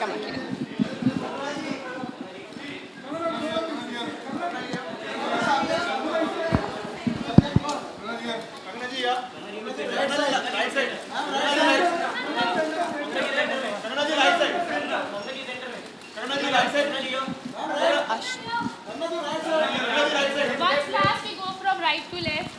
Come on, Kira. Once last we go from right to left.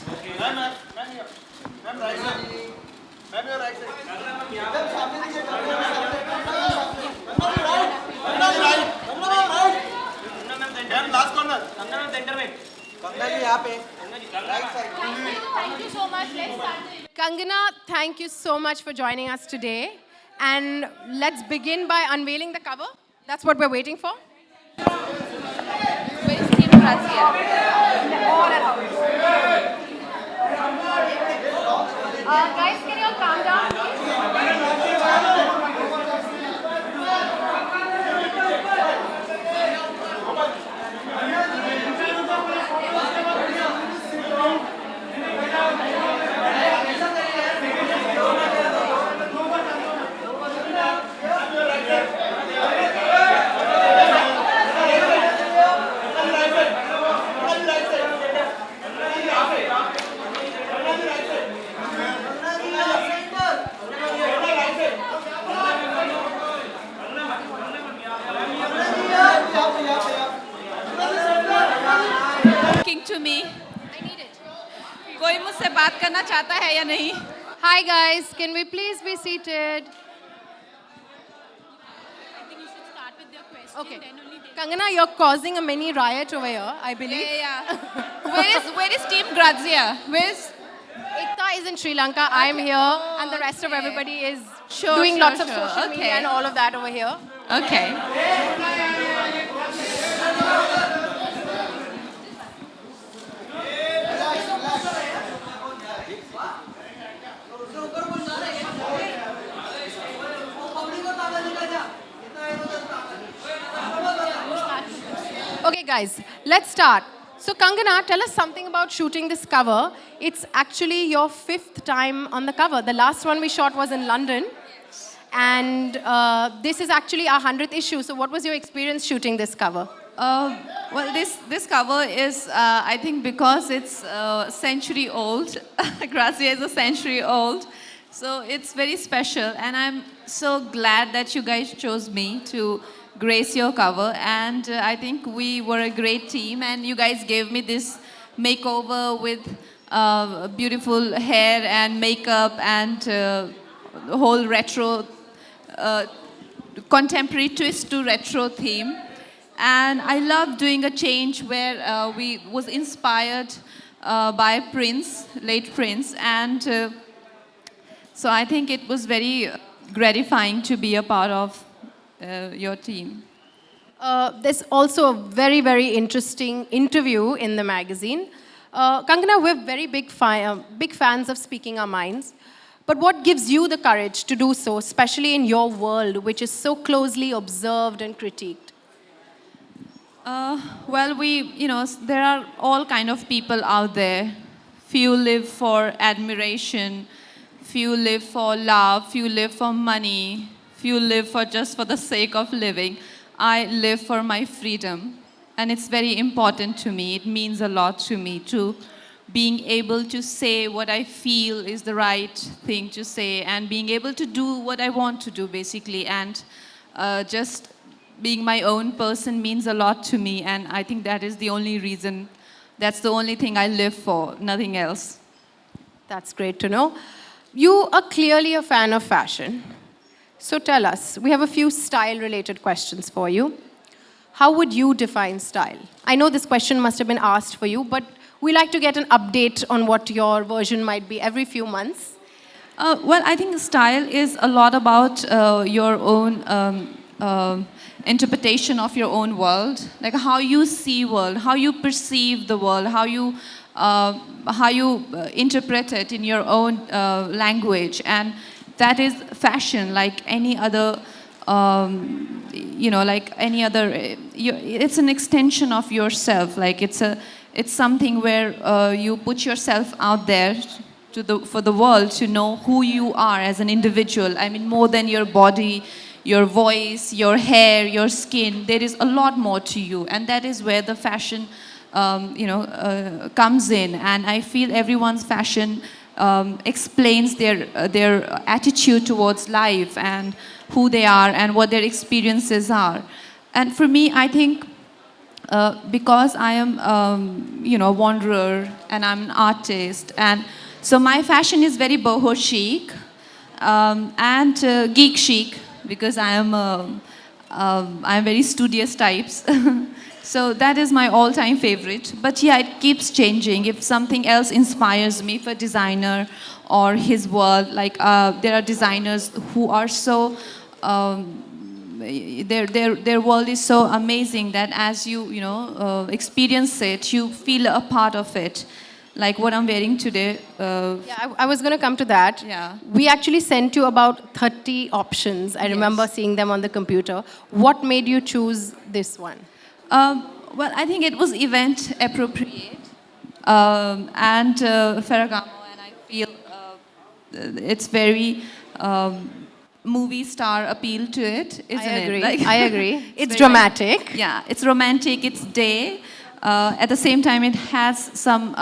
Thank you so much. Let's start. Kangana, thank you so much for joining us today. And let's begin by unveiling the cover. That's what we're waiting for. Where is Team Grazia? All at home. Guys, can you all calm down, please? Talking to me. I need it. कोई मुझसे बात करना चाहता है या नहीं? Hi, guys. Can we please be seated? I think you should start with their question. Okay. Then only they. Kangana, you're causing a mini riot over here, I believe. Yeah. Where is Team Grazia? Where's Ekta is in Sri Lanka, I'm here, and the rest of okay. everybody is Sure, doing sure, lots of sure. social media Okay. and all of that over here. okay? Okay, guys, let's start. So, Kangana, tell us something about shooting this cover. It's actually your 5th time on the cover. The last one we shot was in London. And this is actually our 100th issue. So, what was your experience shooting this cover? Well, this cover is, I think, because it's century old. Grazia is a century old, so it's very special. And I'm so glad that you guys chose me to grace your cover. And I think we were a great team. And you guys gave me this makeover with beautiful hair and makeup and the whole retro, contemporary twist to retro theme. And I love doing a change where we was inspired by Prince, late Prince, and so I think it was very gratifying to be a part of your team. There's also a very, very interesting interview in the magazine. Kangana, we're very big fans of speaking our minds. But what gives you the courage to do so, especially in your world, which is so closely observed and critiqued? Well, there are all kind of people out there. Few live for admiration, few live for love, few live for money, few live for just for the sake of living. I live for my freedom, and it's very important to me. It means a lot to me to being able to say what I feel is the right thing to say, and being able to do what I want to do, basically, and just being my own person means a lot to me, and I think that is the only reason, that's the only thing I live for, nothing else. That's great to know. You are clearly a fan of fashion. So tell us, we have a few style-related questions for you. How would you define style? I know this question must have been asked for you, but we like to get an update on what your version might be every few months. Well, I think style is a lot about your own interpretation of your own world, like how you see world, how you perceive the world, how you interpret it in your own language, and that is fashion, like any other. Like any other, it's an extension of yourself. Like it's something where you put yourself out there for the world to know who you are as an individual. I mean, more than your body, your voice, your hair, your skin. There is a lot more to you, and that is where the fashion, comes in. And I feel everyone's fashion explains their attitude towards life and who they are and what their experiences are. And for me, I think because I am, a wanderer and I'm an artist, and so my fashion is very boho chic and geek chic because I'm very studious types. So that is my all-time favorite. But yeah, it keeps changing. If something else inspires me, for designer or his world, like there are designers who are so. Their world is so amazing that as you experience it, you feel a part of it. Like what I'm wearing today. Yeah, I was going to come to that. Yeah. We actually sent you about 30 options. I remember seeing them on the computer. What made you choose this one? Well, I think it was event appropriate and Ferragamo, and I feel it's very movie star appeal to it, isn't agree. it? I agree. It's very dramatic. Yeah, it's romantic. It's day. At the same time, it has some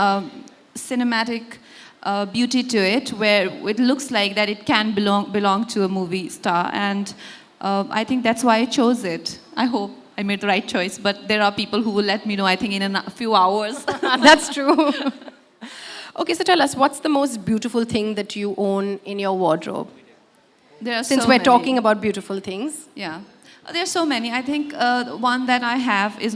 cinematic beauty to it, where it looks like that it can belong to a movie star, and I think that's why I chose it. I hope I made the right choice, but there are people who will let me know, I think, in a few hours. That's true. Okay, so tell us, what's the most beautiful thing that you own in your wardrobe? There are Since so we're many. talking about beautiful things. Yeah. There's so many. I think one that I have is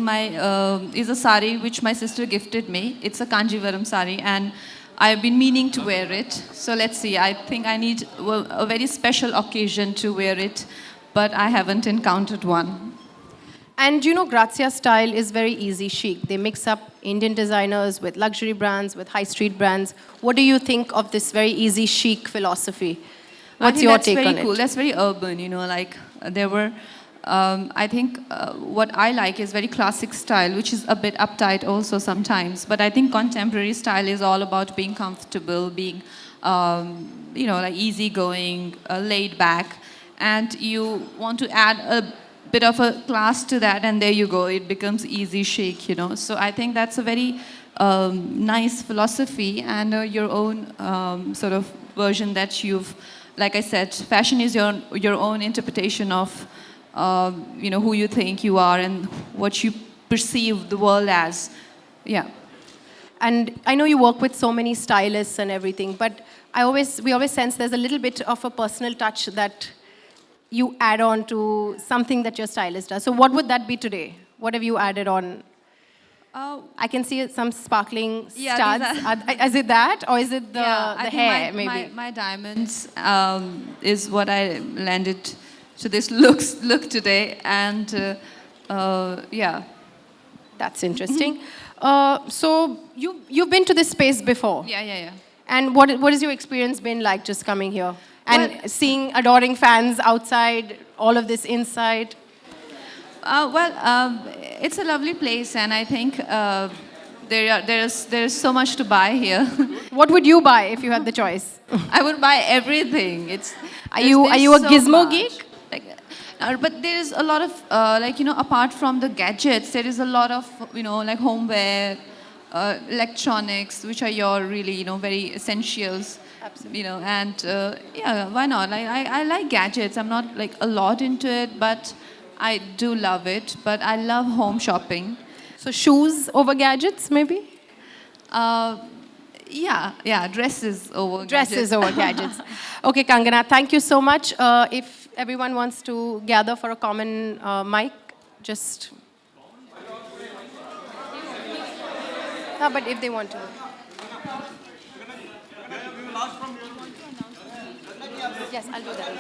is a sari which my sister gifted me. It's a Kanjivaram sari, and I've been meaning to wear it. So let's see. I think I need a very special occasion to wear it, but I haven't encountered one. And Grazia style is very easy chic. They mix up Indian designers with luxury brands, with high street brands. What do you think of this very easy chic philosophy? What's your take on it? That's very cool. That's very urban, like there were, I think what I like is very classic style, which is a bit uptight also sometimes. But I think contemporary style is all about being comfortable, being, like easygoing, laid back. And you want to add a bit of a class to that, and there you go. It becomes easy chic, So I think that's a very nice philosophy and your own sort of version that you've. Like I said, fashion is your own interpretation of, who you think you are and what you perceive the world as. Yeah. And I know you work with so many stylists and everything, but we always sense there's a little bit of a personal touch that you add on to something that your stylist does. So what would that be today? What have you added on? I can see some sparkling studs. Is it that, or is it the hair? Maybe my diamonds is what I landed to this look today, and yeah. That's interesting. So you've been to this space before. Yeah. And what has your experience been like just coming here and seeing adoring fans outside, all of this inside? It's a lovely place, and I think there's so much to buy here. What would you buy if you had the choice? I would buy everything. Are you a gizmo geek? But there is a lot of apart from the gadgets, there is a lot of like homeware, electronics, which are your really very essentials. Absolutely. And yeah, why not? I like gadgets. I'm not like a lot into it, but I do love it. But I love home shopping. So shoes over gadgets, maybe? Yeah, dresses over Dresses over gadgets. Okay, Kangana, thank you so much. If everyone wants to gather for a common mic, just... but if they want to. Yes, I'll do that.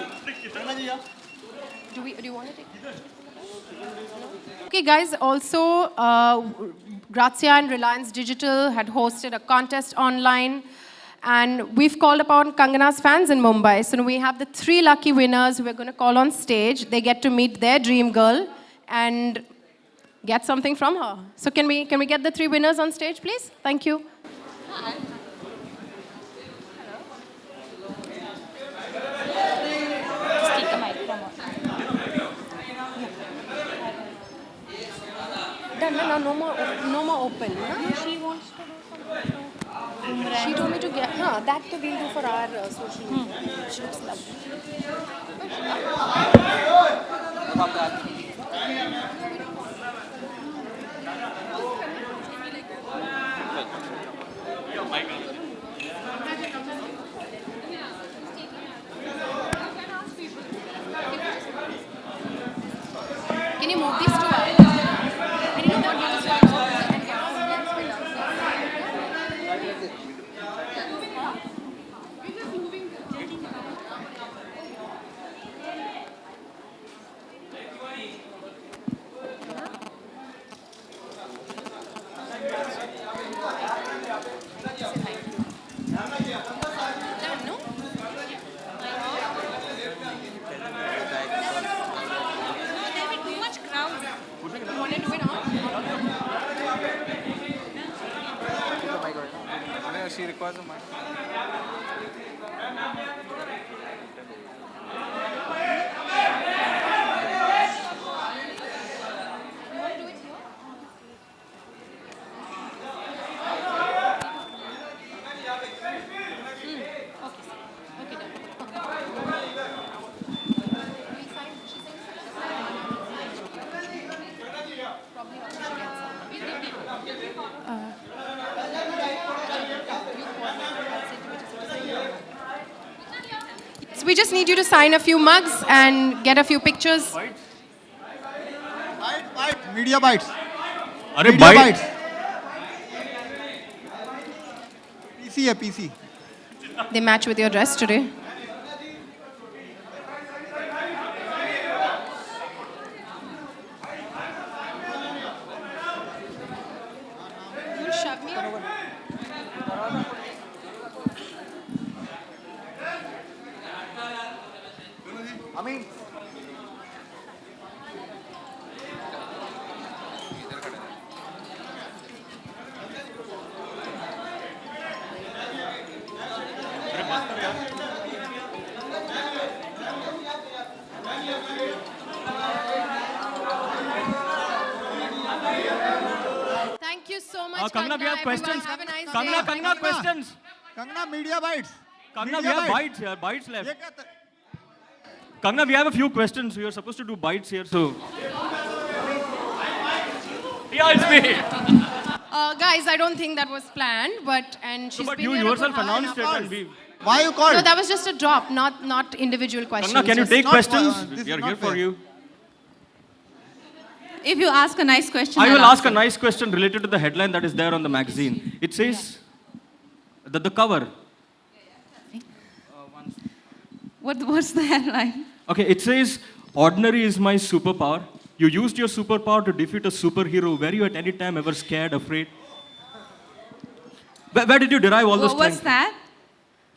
Do you want to take it? Okay, guys, also, Grazia and Reliance Digital had hosted a contest online, and we've called upon Kangana's fans in Mumbai. So we have the 3 lucky winners who we're going to call on stage. They get to meet their dream girl and get something from her. So can we get the 3 winners on stage, please? Thank you. Hi. Just keep the mic from no more open. No? She wants to do some. She told me to get. That we'll do for our social media. She looks lovely. Can you move these two out? And you know what? We'll just watch it and get Indians with us. Done, no? There will be too much crowd. You want to do it on? She requires a mic. So we just need you to sign a few mugs and get a few pictures. Bite, media bites. अरे Media bite bites. PC है PC. They match with your dress today. You'll shove me or I mean, Thank you so much, Kangana, we have everyone. questions. Have a nice Kangana, day. Kangana, questions. Kangana, media bites. Kangana, Media we have bites. bites here, bites ये left. क्या था? Kangana, we have a few questions. We are supposed to do bites here, so. Yeah, it's me. Guys, I don't think that was planned, and she's But been you here a yourself good half an announced it, hour. and we. Why you called? No, that was just a drop, not individual questions. Kangana, can you just- take not- questions? this We are is here not for fair. you. If you ask a nice question, I will I'll ask a answer. nice question related to the headline that is there on the magazine. It says that the cover. What's the headline? Okay, it says, ordinary is my superpower. You used your superpower to defeat a superhero. Were you at any time ever scared, afraid? Where did you derive all this What's strength? that?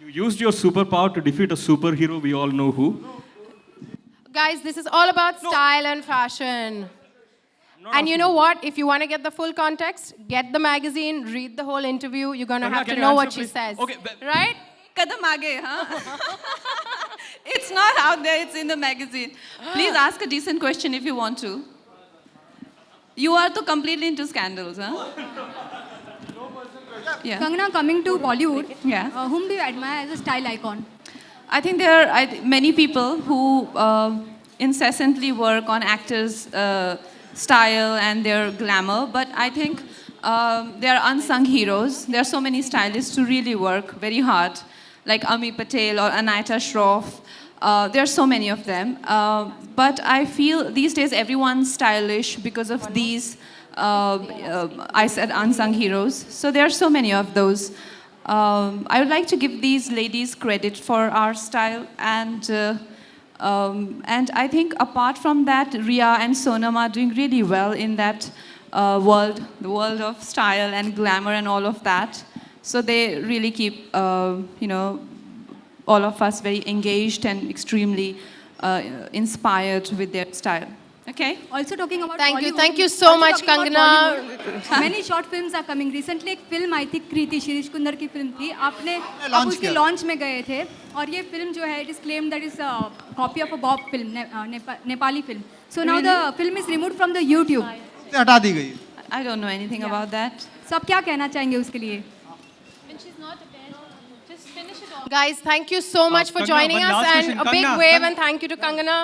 You used your superpower to defeat a superhero. We all know who. Guys, this is all about style and fashion. And you know what? If you want to get the full context, get the magazine, read the whole interview. You're going to Kangana, have can to you know answer, what she please? says. Okay, Right? Kadam aage, huh? It's not out there, it's in the magazine. Please ask a decent question if you want to. You are too completely into scandals, huh? Yeah. Kangana, coming to Bollywood, Yeah. whom do you admire as a style icon? I think there are many people who incessantly work on actors' style and their glamour, but I think they are unsung heroes. There are so many stylists who really work very hard, like Ami Patel or Anita Shroff. There are so many of them. But I feel these days everyone's stylish because of these, I said unsung heroes. So there are so many of those. I would like to give these ladies credit for our style, and I think apart from that, Ria and Sonam are doing really well in that world, the world of style and glamour and all of that. So they really keep, all of us very engaged and extremely inspired with their style. Okay? Also talking about Thank you. Bollywood, Thank you so also much, talking about Kangana. Bollywood, Many short films are coming. Recently एक film आई थी कृति शिरीष कुंदर की film थी आपने आप launch उसकी किया। Launch में गए थे और ये फिल्म जो है it is claim that is copy of a Bob film Nepali film so now the film is removed from the YouTube से हटा दी गई. I don't know anything about that. So आप क्या कहना चाहेंगे उसके लिए? When she's not attending, just finish it off. Guys, thank you so much for Kangana, joining one us, last and question. a big Kangana, wave Kang- and thank you to Kangana.